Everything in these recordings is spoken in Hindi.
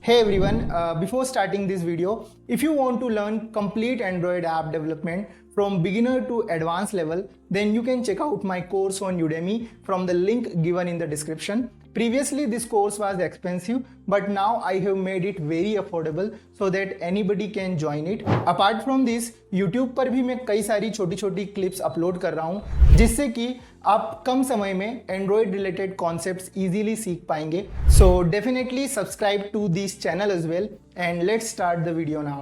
Hey everyone, before starting this video, if you want to learn complete Android app development from beginner to advanced level, then you can check out my course on Udemy from the link given in the description. Previously this course was expensive, but now I have made it very affordable so that anybody can join it. Apart from this, YouTube पर भी मैं कई सारी छोटी छोटी क्लिप्स अपलोड कर रहा हूँ जिससे कि आप कम समय में Android related concepts easily सीख पाएंगे. So definitely subscribe to this channel as well and let's start the video now.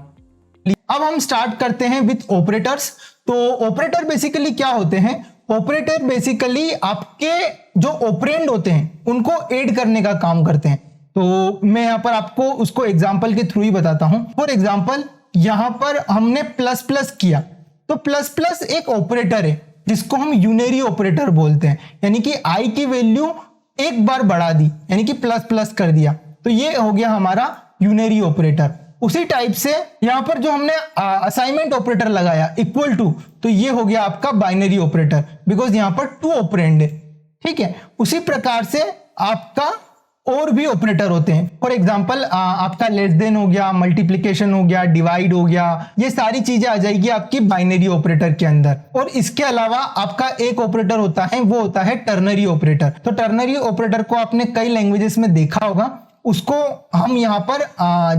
अब हम स्टार्ट करते हैं विथ ऑपरेटर्स. तो ऑपरेटर बेसिकली क्या होते हैं? ऑपरेटर बेसिकली आपके जो ऑपरेंड होते हैं उनको ऐड करने का काम करते हैं. तो मैं यहां पर आपको उसको एग्जांपल के थ्रू ही बताता हूं. फॉर एग्जांपल यहां पर हमने प्लस प्लस किया, तो प्लस प्लस एक ऑपरेटर है जिसको हम यूनरी ऑपरेटर बोलते हैं, यानी कि आई की वैल्यू एक बार बढ़ा दी यानी कि प्लस प्लस कर दिया, तो ये हो गया हमारा यूनरी ऑपरेटर. उसी टाइप से यहां पर जो हमने असाइनमेंट ऑपरेटर लगाया इक्वल टू, तो ये हो गया आपका बाइनरी ऑपरेटर बिकॉज यहां पर टू ऑपरेंड है. ठीक है, उसी प्रकार से आपका और भी ऑपरेटर होते हैं. फॉर एग्जांपल आपका लेस देन हो गया, मल्टीप्लिकेशन हो गया, डिवाइड हो गया, ये सारी चीजें आ जाएगी आपकी बाइनरी ऑपरेटर के अंदर. और इसके अलावा आपका एक ऑपरेटर होता है, वो होता है टर्नरी ऑपरेटर. तो टर्नरी ऑपरेटर को आपने कई लैंग्वेजेस में देखा होगा, उसको हम यहाँ पर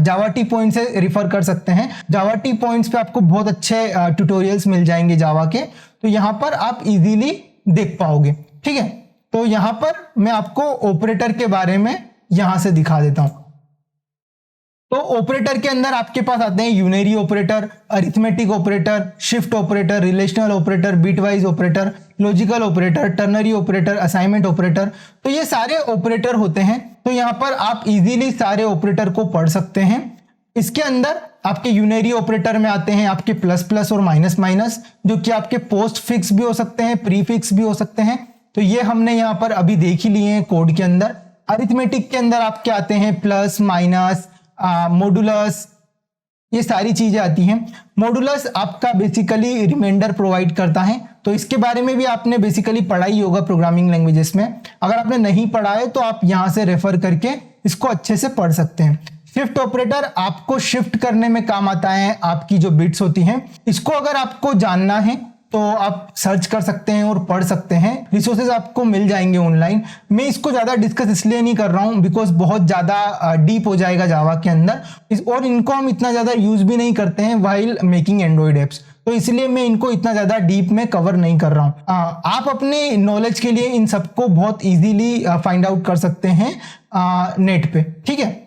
जावा टी पॉइंट से रिफर कर सकते हैं. जावा टी पॉइंट्स पे आपको बहुत अच्छे ट्यूटोरियल्स मिल जाएंगे जावा के, तो यहाँ पर आप इजीली देख पाओगे. ठीक है, तो यहाँ पर मैं आपको ऑपरेटर के बारे में यहां से दिखा देता हूं. तो ऑपरेटर के अंदर आपके पास आते हैं unary operator, arithmetic operator, shift operator, relational operator, bitwise operator, logical operator, ternary operator, assignment operator. तो ये सारे ऑपरेटर होते हैं. तो यहां पर आप इजीली सारे ऑपरेटर को पढ़ सकते हैं. इसके अंदर आपके यूनरी ऑपरेटर में आते हैं आपके प्लस प्लस और माइनस माइनस, जो कि आपके पोस्ट फिक्स भी हो सकते हैं, प्री फिक्स भी हो सकते हैं. तो ये हमने यहां पर अभी देख ही लिए हैं कोड के अंदर. अरिथमेटिक के अंदर आपके आते हैं प्लस, माइनस, मॉडुलस, ये सारी चीजें आती हैं. मॉडुलस आपका बेसिकली रिमाइंडर प्रोवाइड करता है, तो इसके बारे में भी आपने बेसिकली पढ़ा ही होगा प्रोग्रामिंग लैंग्वेजेस में. अगर आपने नहीं पढ़ा है तो आप यहां से रेफर करके इसको अच्छे से पढ़ सकते हैं. शिफ्ट ऑपरेटर आपको शिफ्ट करने में काम आता है. आपकी जो बिट्स होती हैं, इसको अगर आपको जानना है तो आप सर्च कर सकते हैं और पढ़ सकते हैं. रिसोर्सेज आपको मिल जाएंगे ऑनलाइन. मैं इसको ज्यादा डिस्कस इसलिए नहीं कर रहा हूं बिकॉज बहुत ज्यादा डीप हो जाएगा जावा के अंदर, और इनको हम इतना ज्यादा यूज भी नहीं करते हैं व्हाइल मेकिंग एंड्रॉइड एप्स, तो इसलिए मैं इनको इतना ज्यादा डीप में कवर नहीं कर रहा हूं. आप अपने नॉलेज के लिए इन सबको बहुत इजीली फाइंड आउट कर सकते हैं नेट पे. ठीक है,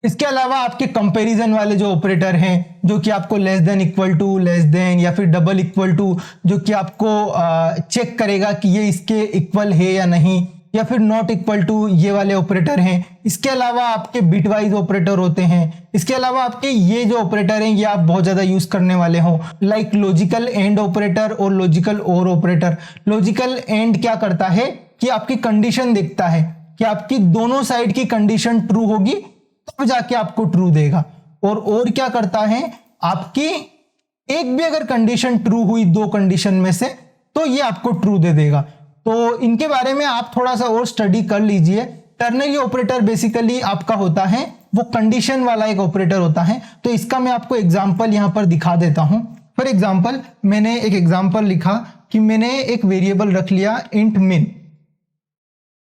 इसके अलावा आपके कंपैरिजन वाले जो ऑपरेटर हैं, जो कि आपको less than equal to, less than या फिर डबल इक्वल टू, जो कि आपको चेक करेगा कि ये इसके इक्वल है या नहीं, या फिर नॉट इक्वल टू, ये वाले ऑपरेटर हैं. इसके अलावा आपके बिटवाइज ऑपरेटर होते हैं. इसके अलावा आपके ये जो ऑपरेटर हैं ये आप बहुत ज्यादा यूज करने वाले हो, लाइक लॉजिकल एंड ऑपरेटर और लॉजिकल और ऑपरेटर. लॉजिकल एंड क्या करता है कि आपकी कंडीशन देखता है कि आपकी दोनों साइड की कंडीशन ट्रू होगी तब जाके आपको ट्रू देगा. और क्या करता है, आपकी एक भी अगर कंडीशन ट्रू हुई दो कंडीशन में से, तो ये आपको ट्रू दे देगा. तो इनके बारे में आप थोड़ा सा और स्टडी कर लीजिए. टर्नरी ऑपरेटर बेसिकली आपका होता है वो कंडीशन वाला एक ऑपरेटर होता है. तो इसका मैं आपको एग्जांपल यहां पर दिखा देता हूं. फॉर एग्जांपल मैंने एक एग्जांपल लिखा कि मैंने एक वेरिएबल रख लिया इंट मिन.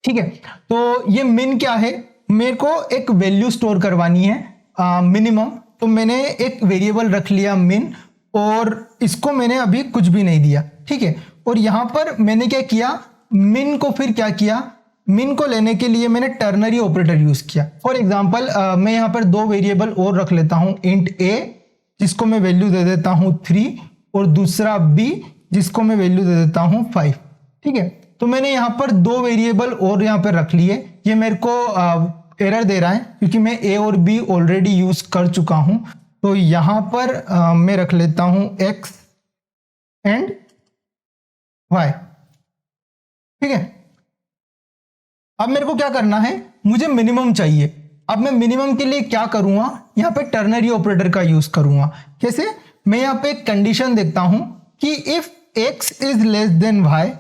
ठीक है, तो ये मिन क्या है, मेरे को एक वैल्यू स्टोर करवानी है मिनिमम. तो मैंने एक वेरिएबल रख लिया मिन, और इसको मैंने अभी कुछ भी नहीं दिया. ठीक है, और यहां पर मैंने क्या किया, मिन को फिर क्या किया, मिन को लेने के लिए मैंने टर्नरी ऑपरेटर यूज किया. फॉर एग्जांपल मैं यहां पर दो वेरिएबल और रख लेता हूं, इंट ए जिसको मैं वैल्यू दे देता हूं 3, और दूसरा बी जिसको मैं वैल्यू दे देता हूं 5. ठीक है, तो मैंने यहां पर दो वेरिएबल और यहां पर रख लिए. ये मेरे को एरर दे रहा है क्योंकि मैं ए और बी ऑलरेडी यूज कर चुका हूं. तो यहां पर मैं रख लेता हूं एक्स एंड वाई. ठीक है, अब मेरे को क्या करना है, मुझे मिनिमम चाहिए. अब मैं मिनिमम के लिए क्या करूंगा, यहां पे टर्नरी ऑपरेटर का यूज करूंगा. कैसे, मैं यहां पे एक कंडीशन देखता हूं कि if X is less than Y,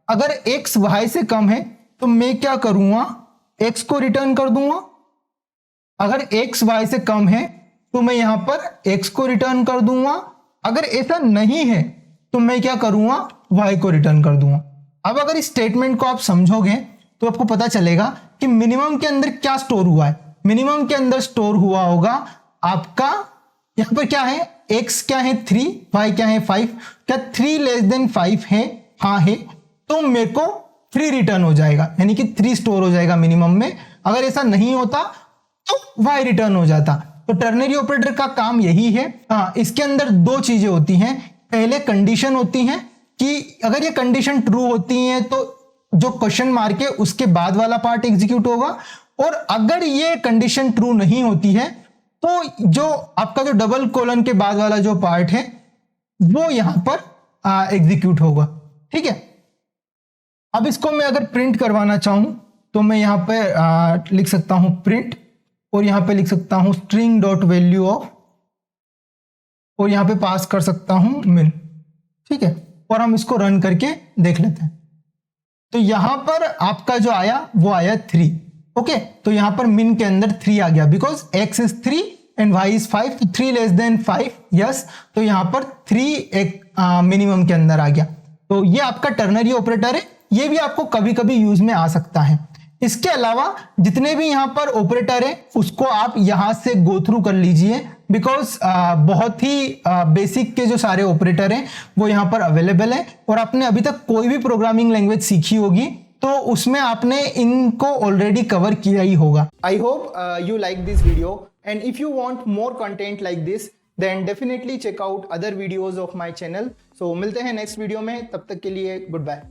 अगर एक्स वाई से कम है तो मैं क्या करूंगा, एक्स को रिटर्न कर दूंगा अगर x y से कम है तो मैं यहां पर x को रिटर्न कर दूंगा, अगर ऐसा नहीं है तो मैं क्या करूंगा, y को रिटर्न कर दूंगा। अब अगर इस स्टेटमेंट को आप समझोगे तो आपको पता चलेगा कि मिनिमम के अंदर क्या स्टोर हुआ है। मिनिमम के अंदर स्टोर हुआ होगा आपका, यहां पर क्या है, x क्या है 3, y क्या है 5, क्या 3 लेस देन 5 है, हाँ है, तो मेरे को 3 रिटर्न हो जाएगा, यानी कि 3 स्टोर हो जाएगा मिनिमम में। अगर ऐसा नहीं होता तो y रिटर्न हो जाता। तो टर्नरी ऑपरेटर का काम यही है। हाँ, इसके अंदर दो चीजें होती हैं, पहले कंडीशन होती हैं कि अगर ये कंडीशन ट्रू होती है तो जो क्वेश्चन मार्क है उसके बाद वाला पार्ट एग्जीक्यूट होगा, और अगर ये कंडीशन ट्रू नहीं होती है तो जो आपका जो डबल कोलन के बाद वाला जो पार्ट है वो यहां पर एग्जीक्यूट होगा। ठीक है, अब इसको मैं अगर प्रिंट करवाना चाहूं तो मैं यहां पे लिख सकता हूं प्रिंट, और यहां पे लिख सकता हूं स्ट्रिंग डॉट वैल्यू ऑफ, और यहां पे पास कर सकता हूं मिन। ठीक है, और हम इसको रन करके देख लेते हैं। तो यहां पर आपका जो आया वो आया 3। ओके, तो यहां पर मिन के अंदर 3 आ गया, because x is 3 and y is 5, तो 3 लेस देन 5, यस, तो यहां पर 3 एक मिनिमम के अंदर आ गया। तो ये आपका टर्नरी ऑपरेटर है, ये भी आपको कभी कभी यूज में आ सकता है। इसके अलावा जितने भी यहां पर ऑपरेटर है उसको आप यहां से गो थ्रू कर लीजिए, बिकॉज बहुत ही बेसिक के जो सारे ऑपरेटर हैं वो यहां पर अवेलेबल है, और आपने अभी तक कोई भी प्रोग्रामिंग लैंग्वेज सीखी होगी तो उसमें आपने इनको ऑलरेडी कवर किया ही होगा। I hope you like this video, and if you want more content like this then definitely check out other videos of my channel. So मिलते हैं नेक्स्ट वीडियो में, तब तक के लिए गुड बाय।